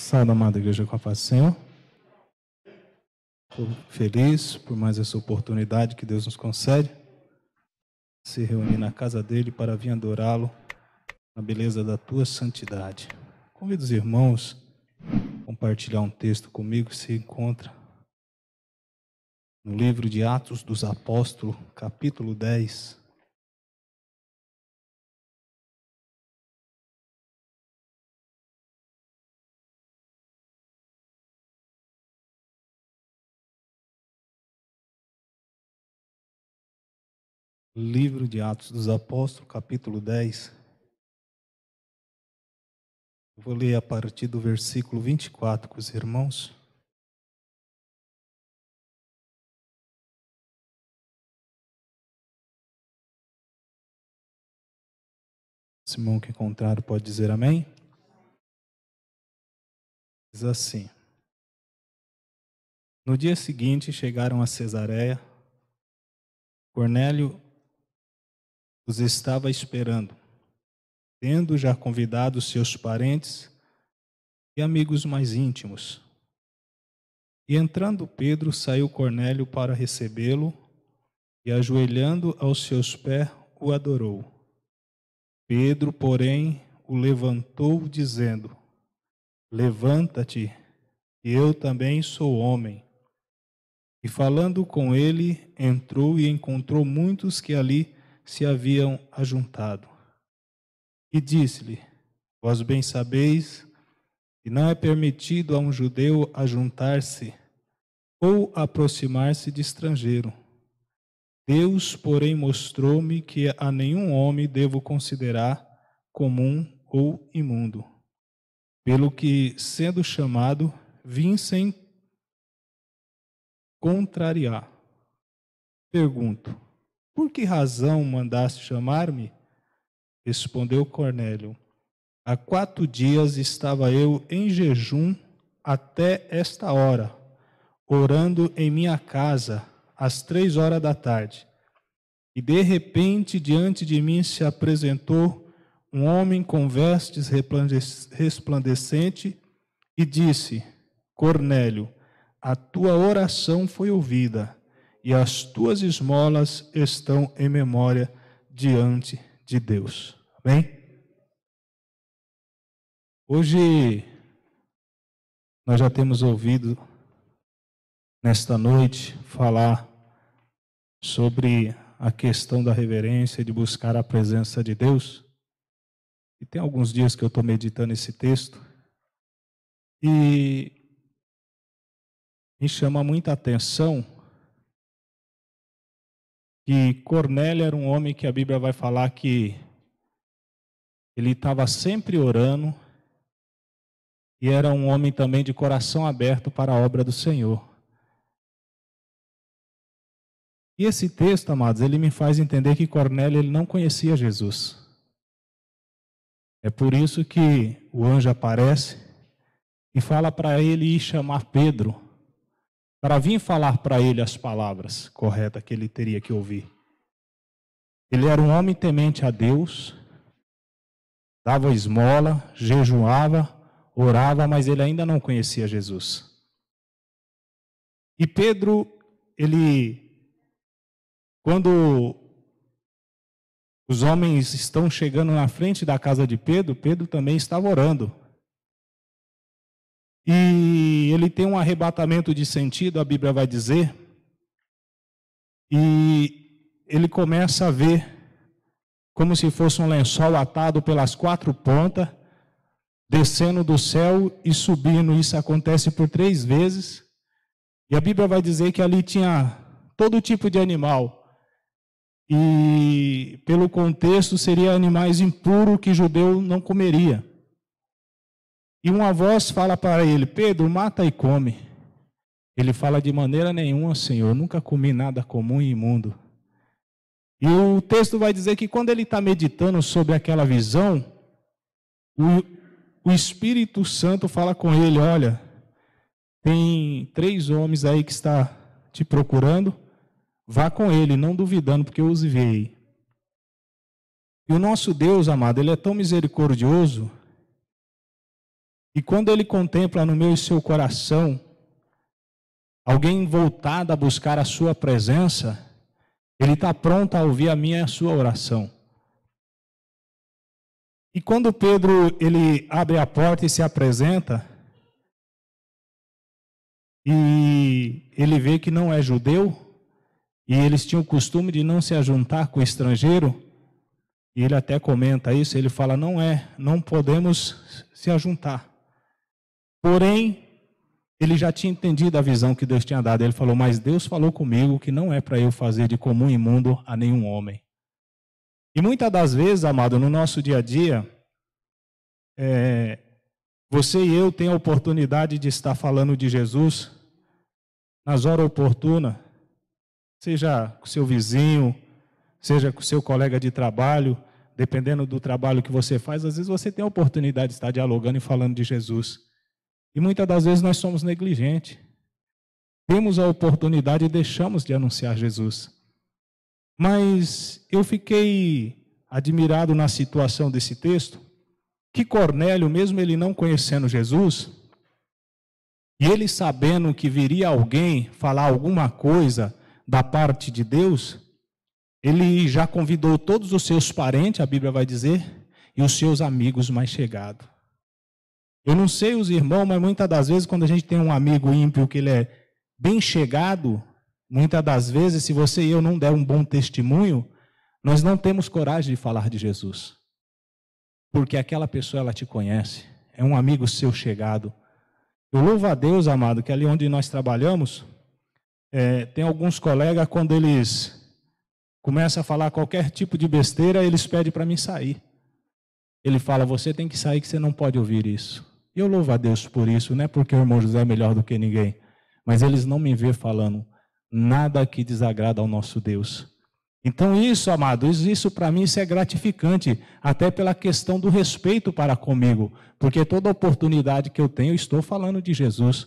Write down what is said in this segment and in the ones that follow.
Salve, amada igreja, com a paz do Senhor. Estou feliz por mais essa oportunidade que Deus nos concede, se reunir na casa dele para vir adorá-lo na beleza da tua santidade. Convido os irmãos a compartilhar um texto comigo que se encontra no livro de Atos dos Apóstolos, capítulo 10. Livro de Atos dos Apóstolos, capítulo 10. Eu vou ler a partir do versículo 24 com os irmãos. Esse irmão que encontraram pode dizer amém? Diz assim: No dia seguinte chegaram a Cesareia. Cornélio os estava esperando, tendo já convidado seus parentes e amigos mais íntimos. E entrando Pedro, saiu Cornélio para recebê-lo, e ajoelhando aos seus pés, o adorou. Pedro, porém, o levantou, dizendo: Levanta-te, e eu também sou homem. E falando com ele, entrou e encontrou muitos que ali se haviam ajuntado. E disse-lhe: Vós bem sabeis que não é permitido a um judeu ajuntar-se ou aproximar-se de estrangeiro. Deus, porém, mostrou-me que a nenhum homem devo considerar comum ou imundo. Pelo que, sendo chamado, vim sem contrariar. Pergunto: Por que razão mandaste chamar-me? Respondeu Cornélio: Há 4 dias estava eu em jejum até esta hora, orando em minha casa, às 3 horas da tarde. E de repente diante de mim se apresentou um homem com vestes resplandecente e disse: Cornélio, a tua oração foi ouvida, e as tuas esmolas estão em memória diante de Deus. Amém? Hoje nós já temos ouvido nesta noite falar sobre a questão da reverência, de buscar a presença de Deus. E tem alguns dias que eu estou meditando esse texto e me chama muita atenção que Cornélio era um homem que a Bíblia vai falar que ele estava sempre orando e era um homem também de coração aberto para a obra do Senhor. E esse texto, amados, ele me faz entender que Cornélio ele não conhecia Jesus. É por isso que o anjo aparece e fala para ele ir chamar Pedro, para vir falar para ele as palavras corretas que ele teria que ouvir. Ele era um homem temente a Deus, dava esmola, jejuava, orava, mas ele ainda não conhecia Jesus. E Pedro, quando os homens estão chegando na frente da casa de Pedro, Pedro também estava orando. E ele tem um arrebatamento de sentido, a Bíblia vai dizer, e ele começa a ver como se fosse um lençol atado pelas 4 pontas, descendo do céu e subindo. Isso acontece por 3 vezes. E a Bíblia vai dizer que ali tinha todo tipo de animal. E pelo contexto seria animais impuros que judeu não comeria. E uma voz fala para ele: Pedro, mata e come. Ele fala: de maneira nenhuma, Senhor, nunca comi nada comum e imundo. E o texto vai dizer que quando ele está meditando sobre aquela visão, o Espírito Santo fala com ele: olha, tem 3 homens aí que está te procurando, vá com ele, não duvidando, porque eu os enviei. E o nosso Deus, amado, ele é tão misericordioso E quando ele contempla no meu e seu coração alguém voltado a buscar a sua presença, ele está pronto a ouvir a minha e a sua oração. E quando Pedro ele abre a porta e se apresenta, e ele vê que não é judeu, e eles tinham o costume de não se ajuntar com o estrangeiro, e ele até comenta isso, ele fala, não podemos se ajuntar. Porém, ele já tinha entendido a visão que Deus tinha dado. Ele falou, mas Deus falou comigo que não é para eu fazer de comum imundo a nenhum homem. E muitas das vezes, amado, no nosso dia a dia, você e eu temos a oportunidade de estar falando de Jesus nas horas oportunas, seja com seu vizinho, seja com seu colega de trabalho, dependendo do trabalho que você faz, às vezes você tem a oportunidade de estar dialogando e falando de Jesus. E muitas das vezes nós somos negligentes. Temos a oportunidade e deixamos de anunciar Jesus. Mas eu fiquei admirado na situação desse texto, que Cornélio, mesmo ele não conhecendo Jesus, e ele sabendo que viria alguém falar alguma coisa da parte de Deus, ele já convidou todos os seus parentes, a Bíblia vai dizer, e os seus amigos mais chegados. Eu não sei os irmãos, mas muitas das vezes quando a gente tem um amigo ímpio que ele é bem chegado, muitas das vezes se você e eu não der um bom testemunho, nós não temos coragem de falar de Jesus. Porque aquela pessoa ela te conhece, é um amigo seu chegado. Eu louvo a Deus, amado, que ali onde nós trabalhamos, tem alguns colegas, quando eles começam a falar qualquer tipo de besteira, eles pedem para mim sair. Ele fala, você tem que sair que você não pode ouvir isso. E eu louvo a Deus por isso, não é porque o irmão José é melhor do que ninguém, mas eles não me vê falando nada que desagrada ao nosso Deus. Então isso, amados, isso para mim isso é gratificante, até pela questão do respeito para comigo, porque toda oportunidade que eu tenho, eu estou falando de Jesus.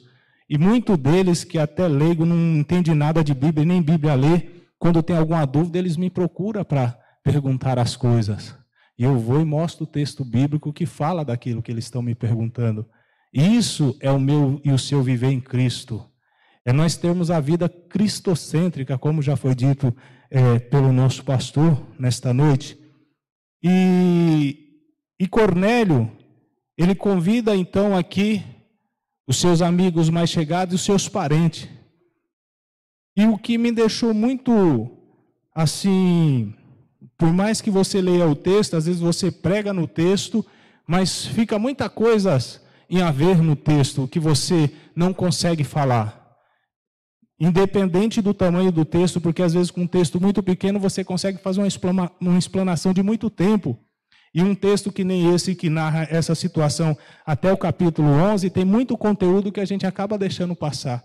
E muitos deles que até leigo não entende nada de Bíblia, nem Bíblia lê, quando tem alguma dúvida, eles me procuram para perguntar as coisas. E eu vou e mostro o texto bíblico que fala daquilo que eles estão me perguntando. Isso é o meu e o seu viver em Cristo. É nós termos a vida cristocêntrica, como já foi dito pelo nosso pastor nesta noite. E Cornélio, ele convida então aqui os seus amigos mais chegados e os seus parentes. E o que me deixou muito assim, por mais que você leia o texto, às vezes você prega no texto, mas fica muita coisa em haver no texto que você não consegue falar. Independente do tamanho do texto, porque às vezes com um texto muito pequeno você consegue fazer uma explanação de muito tempo. E um texto que nem esse, que narra essa situação até o capítulo 11, tem muito conteúdo que a gente acaba deixando passar.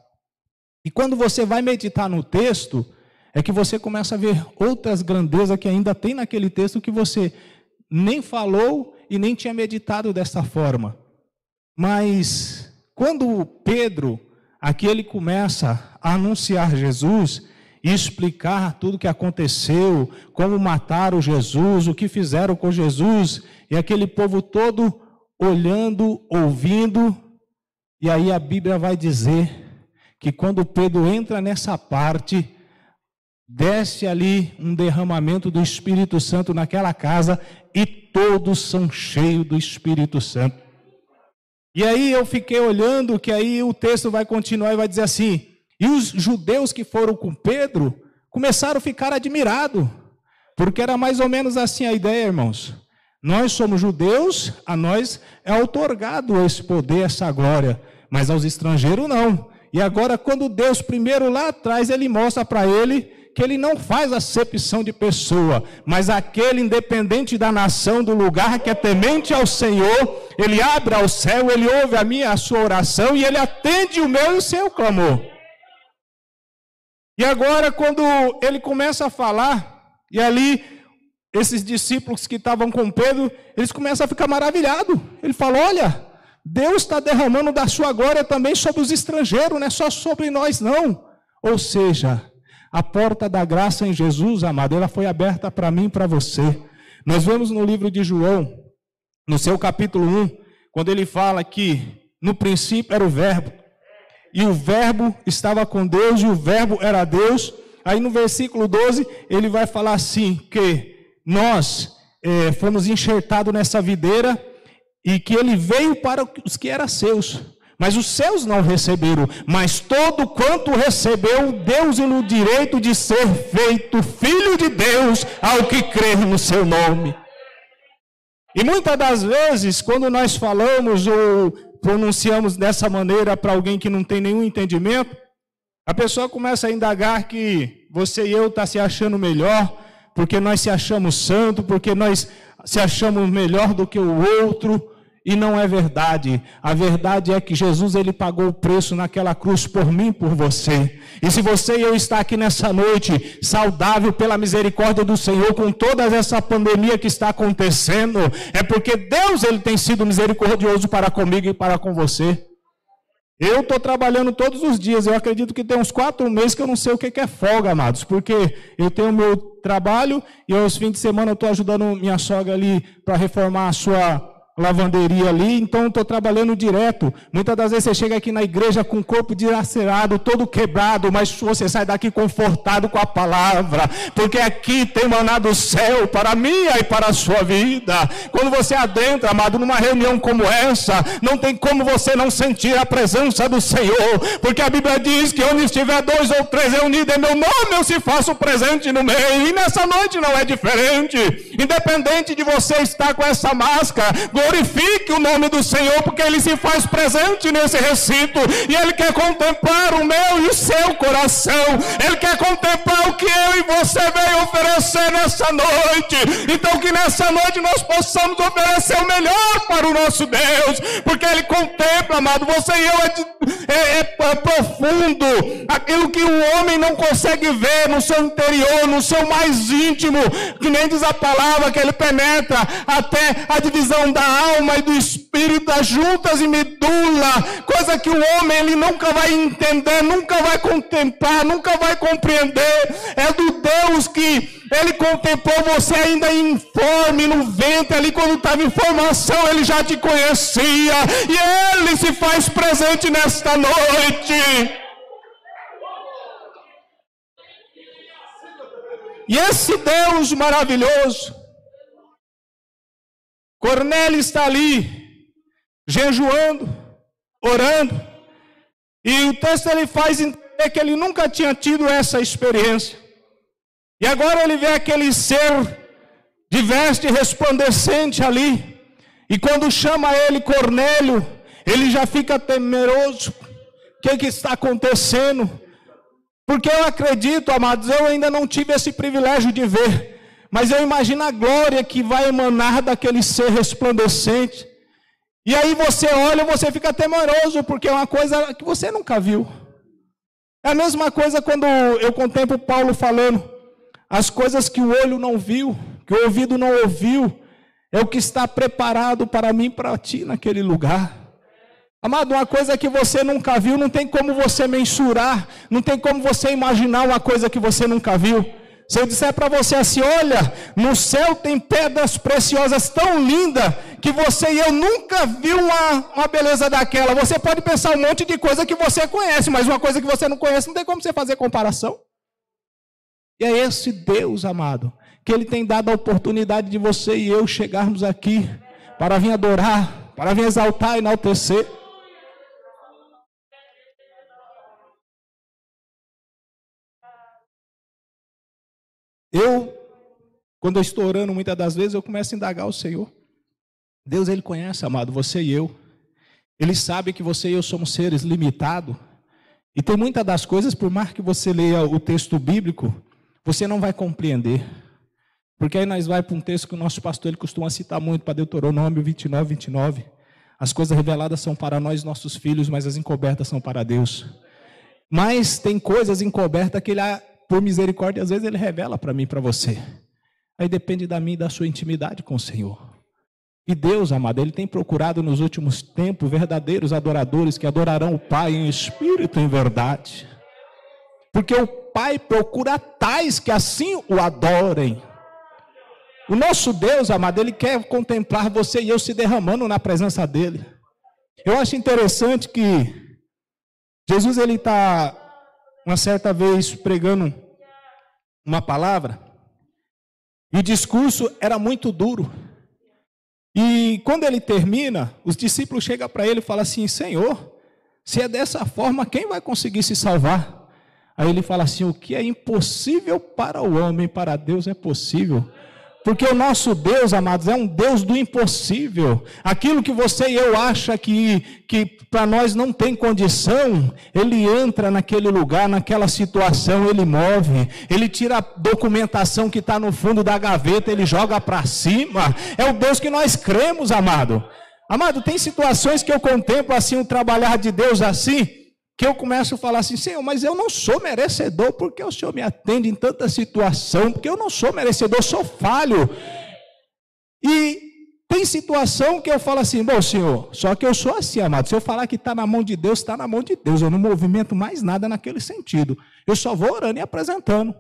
E quando você vai meditar no texto, é que você começa a ver outras grandezas que ainda tem naquele texto que você nem falou e nem tinha meditado dessa forma. Mas quando Pedro, aqui ele começa a anunciar Jesus e explicar tudo o que aconteceu, como mataram Jesus, o que fizeram com Jesus, e aquele povo todo olhando, ouvindo, e aí a Bíblia vai dizer que quando Pedro entra nessa parte, desce ali um derramamento do Espírito Santo naquela casa e todos são cheios do Espírito Santo. E aí eu fiquei olhando que aí o texto vai continuar e vai dizer assim, e os judeus que foram com Pedro começaram a ficar admirados, porque era mais ou menos assim a ideia, irmãos. Nós somos judeus, a nós é outorgado esse poder, essa glória, mas aos estrangeiros não. E agora quando Deus primeiro lá atrás, ele mostra para ele que ele não faz acepção de pessoa, mas aquele independente da nação, do lugar que é temente ao Senhor, ele abre ao céu, ele ouve a sua oração e ele atende o meu e o seu clamor. E agora quando ele começa a falar, e ali esses discípulos que estavam com Pedro, eles começam a ficar maravilhados. Ele fala, olha, Deus está derramando da sua glória também sobre os estrangeiros, não é só sobre nós não. Ou seja, a porta da graça em Jesus, amado, ela foi aberta para mim e para você. Nós vemos no livro de João, no seu capítulo 1, quando ele fala que no princípio era o verbo, e o verbo estava com Deus, e o verbo era Deus. Aí no versículo 12, ele vai falar assim, que nós fomos enxertados nessa videira, e que ele veio para os que eram seus, mas os seus não receberam, mas todo quanto recebeu, deu-lhe o direito de ser feito filho de Deus, ao que crer no seu nome. E muitas das vezes, quando nós falamos ou pronunciamos dessa maneira para alguém que não tem nenhum entendimento, a pessoa começa a indagar que você e eu estão se achando melhor, porque nós se achamos santo, porque nós se achamos melhor do que o outro, e não é verdade. A verdade é que Jesus, ele pagou o preço naquela cruz por mim e por você. E se você e eu está aqui nessa noite, saudável pela misericórdia do Senhor, com toda essa pandemia que está acontecendo, é porque Deus, ele tem sido misericordioso para comigo e para com você. Eu estou trabalhando todos os dias, eu acredito que tem uns 4 meses que eu não sei o que é folga, amados, porque eu tenho meu trabalho e aos fins de semana eu estou ajudando minha sogra ali para reformar a sua lavanderia ali, então estou trabalhando direto. Muitas das vezes você chega aqui na igreja com o corpo dilacerado, todo quebrado, mas você sai daqui confortado com a palavra, porque aqui tem maná do céu para a minha e para a sua vida. Quando você adentra, amado, numa reunião como essa, não tem como você não sentir a presença do Senhor, porque a Bíblia diz que onde estiver 2 ou 3 reunidos em meu nome, eu se faço presente no meio, e nessa noite não é diferente. Independente de você estar com essa máscara, glorifique o nome do Senhor, porque Ele se faz presente nesse recinto, e Ele quer contemplar o meu e o seu coração. Ele quer contemplar o que eu e você veio oferecer nessa noite. Então que nessa noite nós possamos oferecer o melhor para o nosso Deus, porque Ele contempla, amado. Você e eu é profundo, aquilo que o homem não consegue ver no seu interior, no seu mais íntimo, que nem diz a palavra, que Ele penetra até a divisão da alma e do espírito, das juntas e medula, coisa que o homem ele nunca vai entender, nunca vai contemplar, nunca vai compreender. É do Deus que Ele contemplou você ainda informe no ventre, ali quando estava em formação, Ele já te conhecia, e Ele se faz presente nesta noite. E esse Deus maravilhoso, Cornélio está ali, jejuando, orando, e o texto ele faz entender que ele nunca tinha tido essa experiência. E agora ele vê aquele ser de veste resplandecente ali, e quando chama ele Cornélio, ele já fica temeroso. O que está acontecendo? Porque eu acredito, amados, eu ainda não tive esse privilégio de ver, mas eu imagino a glória que vai emanar daquele ser resplandecente. E aí você olha, você fica temeroso, porque é uma coisa que você nunca viu. É a mesma coisa quando eu contemplo Paulo falando, as coisas que o olho não viu, que o ouvido não ouviu, é o que está preparado para mim e para ti naquele lugar. Amado, uma coisa que você nunca viu, não tem como você mensurar, não tem como você imaginar uma coisa que você nunca viu. Se eu disser para você assim, olha, no céu tem pedras preciosas tão lindas, que você e eu nunca viu uma beleza daquela. Você pode pensar um monte de coisa que você conhece, mas uma coisa que você não conhece, não tem como você fazer comparação. E é esse Deus, amado, que Ele tem dado a oportunidade de você e eu chegarmos aqui, para vir adorar, para vir exaltar e enaltecer. Quando eu estou orando, muitas das vezes, eu começo a indagar o Senhor. Deus, Ele conhece, amado, você e eu. Ele sabe que você e eu somos seres limitados. E tem muitas das coisas, por mais que você leia o texto bíblico, você não vai compreender. Porque aí nós vamos para um texto que o nosso pastor ele costuma citar muito, para Deuteronômio 29. As coisas reveladas são para nós, nossos filhos, mas as encobertas são para Deus. Mas tem coisas encobertas que Ele, por misericórdia, às vezes Ele revela para mim e para você. Aí depende da minha e da sua intimidade com o Senhor. E Deus, amado, Ele tem procurado nos últimos tempos verdadeiros adoradores que adorarão o Pai em espírito e em verdade. Porque o Pai procura tais que assim o adorem. O nosso Deus, amado, Ele quer contemplar você e eu se derramando na presença dEle. Eu acho interessante que Jesus, Ele está, uma certa vez, pregando uma palavra, e o discurso era muito duro. E quando Ele termina, os discípulos chegam para Ele e falam assim: Senhor, se é dessa forma, quem vai conseguir se salvar? Aí Ele fala assim: o que é impossível para o homem, para Deus é possível. Porque o nosso Deus, amados, é um Deus do impossível. Aquilo que você e eu acha que para nós não tem condição, Ele entra naquele lugar, naquela situação, Ele move. Ele tira a documentação que está no fundo da gaveta, Ele joga para cima. É o Deus que nós cremos, amado. Amado, tem situações que eu contemplo assim, o trabalhar de Deus assim, que eu começo a falar assim: Senhor, mas eu não sou merecedor, porque o Senhor me atende em tanta situação, porque eu não sou merecedor, sou falho. E tem situação que eu falo assim: bom, Senhor, só que eu sou assim, amado, se eu falar que está na mão de Deus, está na mão de Deus, eu não movimento mais nada naquele sentido, eu só vou orando e apresentando.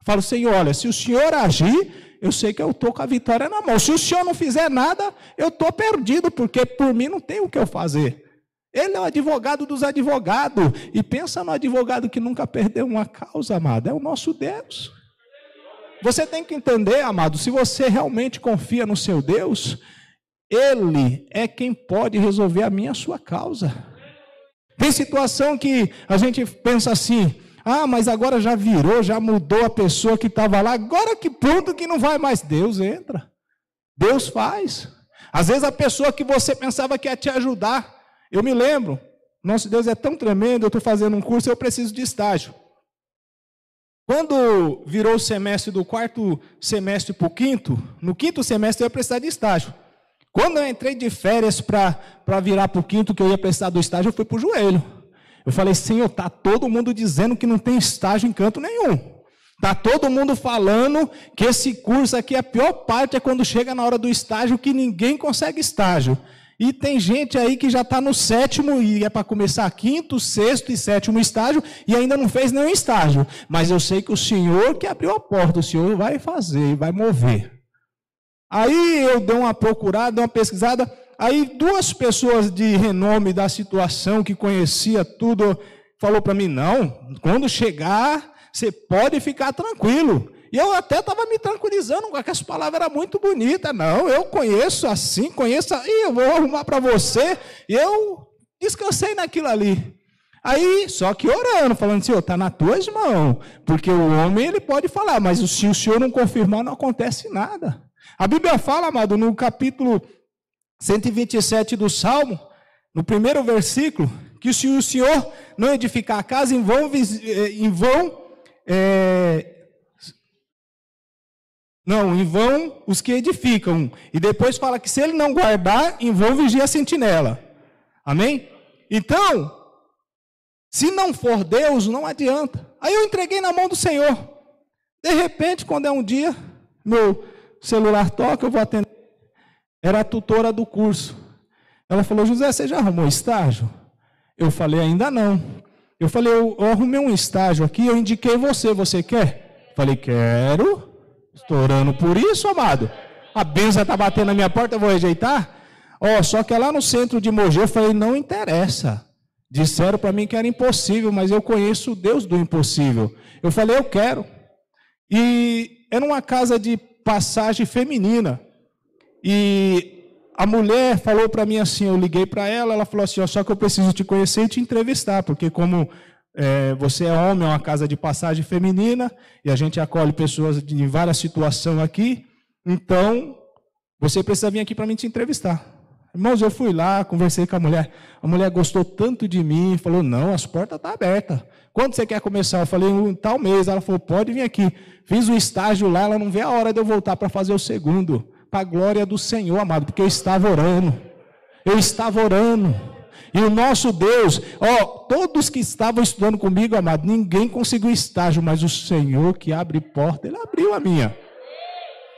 Falo: Senhor, olha, se o Senhor agir, eu sei que eu estou com a vitória na mão. Se o Senhor não fizer nada, eu estou perdido, porque por mim não tem o que eu fazer. Ele é o advogado dos advogados. E pensa no advogado que nunca perdeu uma causa, amado. É o nosso Deus. Você tem que entender, amado, se você realmente confia no seu Deus, Ele é quem pode resolver a minha e a sua causa. Tem situação que a gente pensa assim: ah, mas agora já virou, já mudou a pessoa que estava lá, agora que pronto que não vai mais. Deus entra. Deus faz. Às vezes a pessoa que você pensava que ia te ajudar, eu me lembro, nosso Deus é tão tremendo, eu estou fazendo um curso e eu preciso de estágio. Quando virou o semestre do quarto semestre para o quinto, no quinto semestre eu ia precisar de estágio. Quando eu entrei de férias para virar para o quinto, que eu ia precisar do estágio, eu fui para o joelho. Eu falei: Senhor, está todo mundo dizendo que não tem estágio em canto nenhum. Está todo mundo falando que esse curso aqui, a pior parte é quando chega na hora do estágio, que ninguém consegue estágio. E tem gente aí que já está no 7º e é para começar 5º, 6º e 7º estágio e ainda não fez nenhum estágio. Mas eu sei que o Senhor que abriu a porta, o Senhor vai fazer, vai mover. Aí eu dei uma procurada, dei uma pesquisada, aí 2 pessoas de renome da situação, que conhecia tudo, falou para mim: não, quando chegar, você pode ficar tranquilo. E eu até estava me tranquilizando, porque as palavras eram muito bonitas. Não, eu conheço assim, conheço, e eu vou arrumar para você. E eu descansei naquilo ali. Aí, só que orando, falando: Senhor, está nas tuas mãos. Porque o homem, ele pode falar, mas se o Senhor não confirmar, não acontece nada. A Bíblia fala, amado, no capítulo 127 do Salmo, no primeiro versículo, que se o Senhor não edificar a casa, em vão os que edificam. E depois fala que se ele não guardar, em vão vigia a sentinela. Amém? Então, se não for Deus, não adianta. Aí eu entreguei na mão do Senhor. De repente, quando é um dia, meu celular toca, eu vou atender. Era a tutora do curso. Ela falou: José, você já arrumou estágio? Eu falei: ainda não. Eu falei: eu arrumei um estágio aqui, eu indiquei você quer? Falei: quero. Estou orando por isso, amado. A benção está batendo na minha porta, eu vou rejeitar? Só que é lá no centro de Mogi. Eu falei: não interessa. Disseram para mim que era impossível, mas eu conheço o Deus do impossível. Eu falei: eu quero. E era uma casa de passagem feminina. E a mulher falou para mim assim, eu liguei para ela, ela falou assim: só que eu preciso te conhecer e te entrevistar, porque como você é homem, é uma casa de passagem feminina, e a gente acolhe pessoas de várias situações aqui, então você precisa vir aqui para mim te entrevistar. Irmãos, eu fui lá, conversei com a mulher gostou tanto de mim, falou: não, as portas estão abertas. Quando você quer começar? Eu falei: tal mês. Ela falou: pode vir aqui. Fiz o estágio lá, ela não vê a hora de eu voltar para fazer o segundo, para a glória do Senhor, amado, porque eu estava orando. E o nosso Deus, todos que estavam estudando comigo, amado, ninguém conseguiu estágio, mas o Senhor que abre porta, Ele abriu a minha.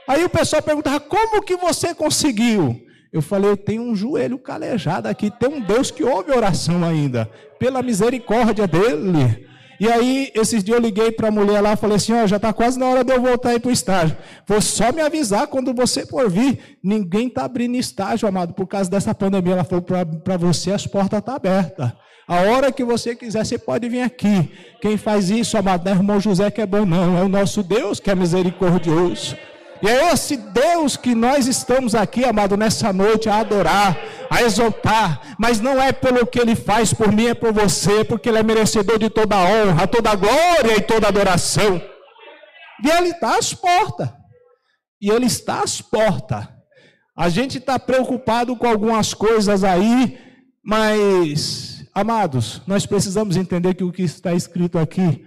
Aí o pessoal perguntava: como que você conseguiu? Eu falei: eu tenho um joelho calejado aqui, tem um Deus que ouve oração ainda, pela misericórdia dEle. E aí, esses dias eu liguei para a mulher lá, falei assim, ó, já está quase na hora de eu voltar aí para o estágio. Vou só me avisar quando você for vir. Ninguém está abrindo estágio, amado, por causa dessa pandemia. Ela falou, para você as portas estão abertas. A hora que você quiser, você pode vir aqui. Quem faz isso, amado, não é o irmão José que é bom, não. É o nosso Deus que é misericordioso. E é esse Deus que nós estamos aqui, amado, nessa noite a adorar, a exaltar, mas não é pelo que Ele faz por mim, é por você, porque Ele é merecedor de toda a honra, toda a glória e toda a adoração. E Ele está às portas. E Ele está às portas. A gente está preocupado com algumas coisas aí, mas, amados, nós precisamos entender que o que está escrito aqui,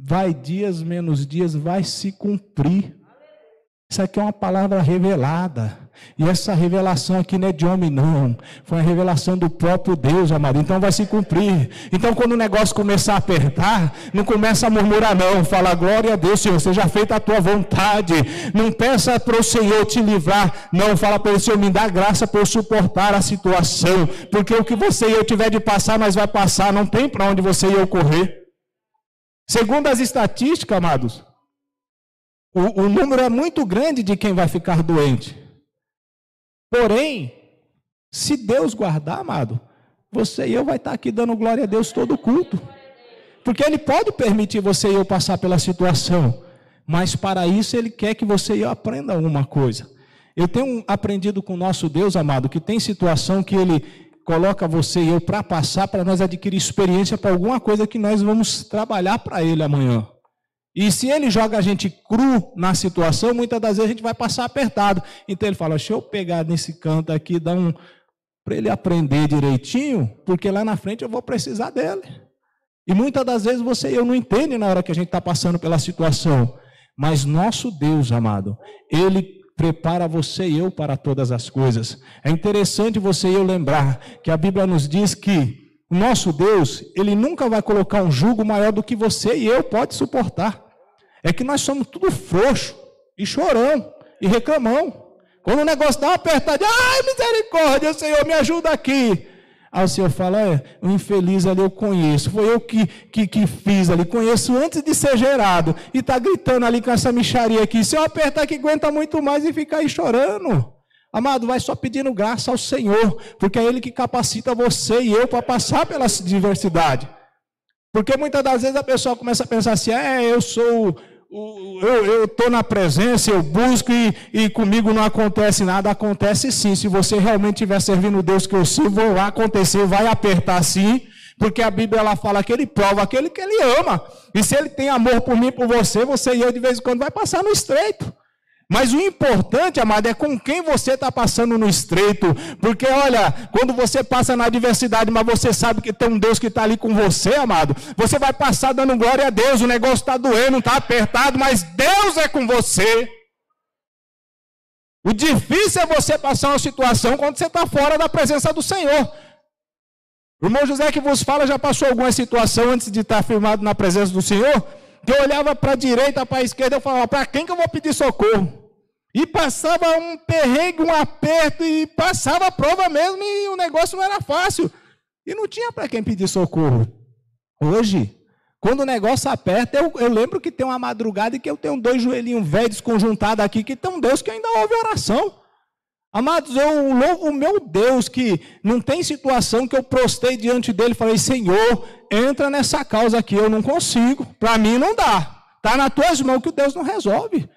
vai dias menos dias, vai se cumprir. Isso aqui é uma palavra revelada. E essa revelação aqui não é de homem, não. Foi a revelação do próprio Deus, amado. Então vai se cumprir. Então quando o negócio começar a apertar, não começa a murmurar, não. Fala, glória a Deus, Senhor, seja feita a tua vontade. Não peça para o Senhor te livrar. Não, fala para ele, Senhor, me dá graça para eu suportar a situação. Porque o que você e eu tiver de passar, nós vai passar. Não tem para onde você e eu correr. Segundo as estatísticas, amados, o número é muito grande de quem vai ficar doente. Porém, se Deus guardar, amado, você e eu vai estar aqui dando glória a Deus todo o culto. Porque Ele pode permitir você e eu passar pela situação. Mas para isso Ele quer que você e eu aprenda uma coisa. Eu tenho aprendido com o nosso Deus, amado, que tem situação que Ele coloca você e eu para passar, para nós adquirir experiência para alguma coisa que nós vamos trabalhar para Ele amanhã. E se Ele joga a gente cru na situação, muitas das vezes a gente vai passar apertado. Então Ele fala, deixa eu pegar nesse canto aqui, para ele aprender direitinho, porque lá na frente eu vou precisar dele. E muitas das vezes você e eu não entendem na hora que a gente está passando pela situação. Mas nosso Deus, amado, Ele prepara você e eu para todas as coisas. É interessante você e eu lembrar que a Bíblia nos diz que o nosso Deus, Ele nunca vai colocar um jugo maior do que você e eu pode suportar. É que nós somos tudo frouxo, e chorão, e reclamão. Quando o negócio dá uma apertada, ai misericórdia, Senhor, me ajuda aqui. Aí o Senhor fala, o infeliz ali eu conheço, foi eu que fiz ali, conheço antes de ser gerado. E está gritando ali com essa micharia aqui, se eu apertar que aguenta muito mais e ficar aí chorando. Amado, vai só pedindo graça ao Senhor, porque é Ele que capacita você e eu para passar pela diversidade. Porque muitas das vezes a pessoa começa a pensar assim, eu estou na presença, eu busco e comigo não acontece nada. Acontece sim, se você realmente estiver servindo o Deus que eu sirvo, vai acontecer, vai apertar sim, porque a Bíblia ela fala que Ele prova aquele que Ele ama. E se Ele tem amor por mim e por você e eu de vez em quando vai passar no estreito. Mas o importante, amado, é com quem você está passando no estreito. Porque, olha, quando você passa na adversidade, mas você sabe que tem um Deus que está ali com você, amado, você vai passar dando glória a Deus. O negócio está doendo, está apertado, mas Deus é com você. O difícil é você passar uma situação quando você está fora da presença do Senhor. O irmão José que vos fala já passou alguma situação antes de estar firmado na presença do Senhor? Que eu olhava para a direita, para a esquerda, eu falava, para quem que eu vou pedir socorro? E passava um perrengue, um aperto, e passava a prova mesmo, e o negócio não era fácil. E não tinha para quem pedir socorro. Hoje, quando o negócio aperta, eu lembro que tem uma madrugada e que eu tenho 2 joelhinhos velhos desconjuntados aqui, que tem um Deus que ainda ouve oração. Amados, eu louvo o meu Deus, que não tem situação que eu prostei diante dele e falei, Senhor, entra nessa causa aqui, eu não consigo, para mim não dá, está nas tuas mãos que o Deus não resolve.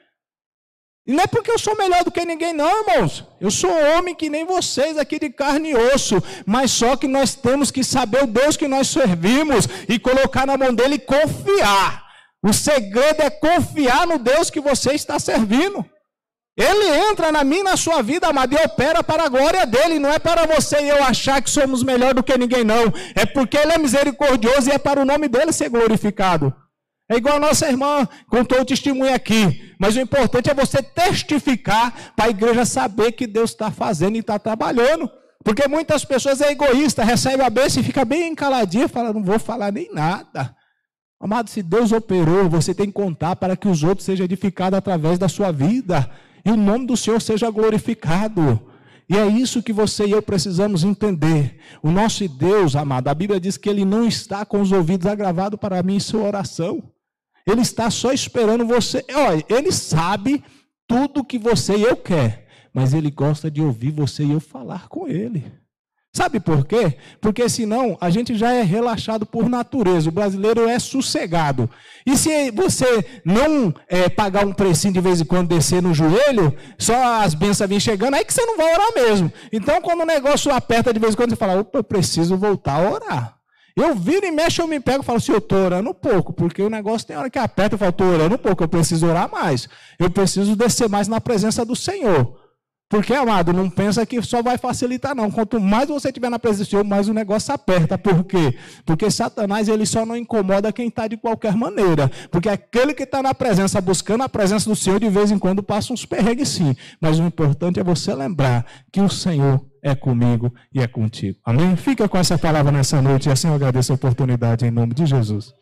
E não é porque eu sou melhor do que ninguém não, irmãos, eu sou homem que nem vocês aqui de carne e osso, mas só que nós temos que saber o Deus que nós servimos e colocar na mão dele e confiar. O segredo é confiar no Deus que você está servindo. Ele entra na minha e na sua vida, amado, e opera para a glória dele. Não é para você e eu achar que somos melhor do que ninguém, não. É porque ele é misericordioso e é para o nome dele ser glorificado. É igual a nossa irmã contou o testemunho aqui. Mas o importante é você testificar para a igreja saber que Deus está fazendo e está trabalhando. Porque muitas pessoas é egoísta, recebe a bênção e fica bem caladinha e fala, não vou falar nem nada. Amado, se Deus operou, você tem que contar para que os outros sejam edificados através da sua vida. E o nome do Senhor seja glorificado. E é isso que você e eu precisamos entender. O nosso Deus, amado, a Bíblia diz que Ele não está com os ouvidos agravados para mim em sua oração. Ele está só esperando você. Olha, Ele sabe tudo que você e eu quer, mas Ele gosta de ouvir você e eu falar com Ele. Sabe por quê? Porque senão a gente já é relaxado por natureza. O brasileiro é sossegado. E se você não pagar um precinho de vez em quando, descer no joelho, só as bênçãos vêm chegando, aí que você não vai orar mesmo. Então, quando o negócio aperta de vez em quando, você fala, opa, eu preciso voltar a orar. Eu viro e mexo, eu me pego e falo assim, eu estou orando pouco, porque o negócio tem hora que aperta, eu falo, estou orando pouco, eu preciso orar mais. Eu preciso descer mais na presença do Senhor. Porque, amado, não pensa que só vai facilitar, não. Quanto mais você estiver na presença do Senhor, mais o negócio aperta. Por quê? Porque Satanás, ele só não incomoda quem está de qualquer maneira. Porque aquele que está na presença, buscando a presença do Senhor, de vez em quando passa uns perrengues, sim. Mas o importante é você lembrar que o Senhor é comigo e é contigo. Amém? Fica com essa palavra nessa noite e assim eu agradeço a oportunidade em nome de Jesus.